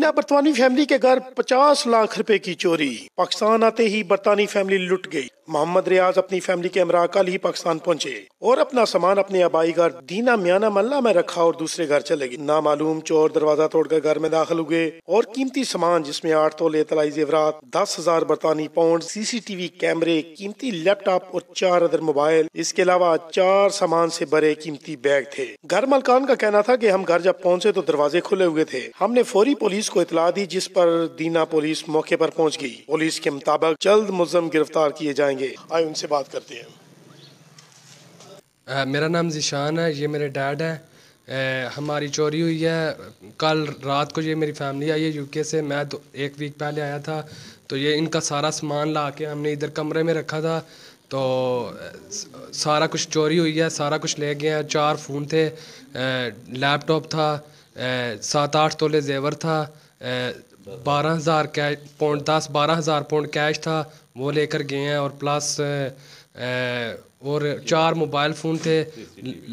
जिंदा बरतानी फैमिली के घर 50 लाख रुपए की चोरी। पाकिस्तान आते ही बरतानी फैमिली लुट गई। मोहम्मद रियाज अपनी फैमिली के हमरा कल ही पाकिस्तान पहुंचे और अपना सामान अपने आबाई घर दीना मियाना मल्ला में रखा और दूसरे घर चले गए। नामालूम चोर दरवाजा तोड़कर घर में दाखिल हुए और कीमती सामान जिसमें 8 तोले तलाई जेवरात, 10,000 बरतानी पाउंड, CCTV कैमरे, कीमती लैपटॉप और 4 अदर मोबाइल, इसके अलावा 4 सामान से भरे कीमती बैग थे। घर मालकान का कहना था कि हम घर जब पहुंचे तो दरवाजे खुले हुए थे। हमने फौरी पुलिस को इतला दी, जिस पर दीना पुलिस मौके पर पहुंच गई। पुलिस के मुताबिक जल्द मुलज़िम गिरफ्तार किए जाएंगे। आइए उनसे बात करते हैं। मेरा नाम ज़िशान है, ये मेरे डैड है। हमारी चोरी हुई है कल रात को। ये मेरी फैमिली आई है UK से। मैं तो 1 वीक पहले आया था। तो ये इनका सारा सामान ला के हमने इधर कमरे में रखा था। तो सारा कुछ चोरी हुई है, सारा कुछ ले गए हैं। 4 फ़ोन थे, लैपटॉप था, 7-8 तोले जेवर था, 12,000 कैश पाउंड, 10-12,000 पाउंड कैश था, वो लेकर गए हैं। और प्लस और 4 मोबाइल फ़ोन थे,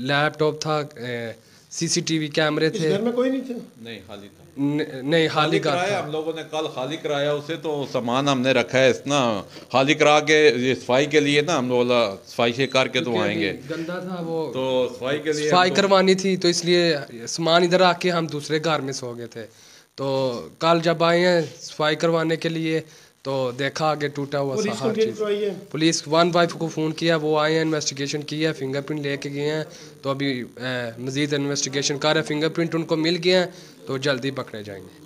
लैपटॉप था, CCTV कैमरे थे। घर में कोई नहीं था? नहीं, खाली था। नहीं, खाली कराया। हम लोगों ने कल खाली कराया उसे। तो सामान हमने रखा है इतना खाली करा के, ये सफाई के लिए ना, हम लोग सफाई से करके तो आएंगे। गंदा था वो, तो सफाई के लिए सफाई करवानी थी, तो इसलिए सामान इधर आके हम दूसरे घर में सो गए थे। तो कल जब आए हैं सफाई करवाने के लिए तो देखा आगे टूटा हुआ सा हर चीज़। पुलिस 1 को फ़ोन किया, वो आए हैं, इन्वेस्टिगेशन की है, फिंगरप्रिंट लेके गए हैं। तो अभी मज़ीद इन्वेस्टिगेशन कर रहे हैं। फिंगरप्रिंट उनको मिल गए हैं तो जल्दी पकड़े जाएंगे।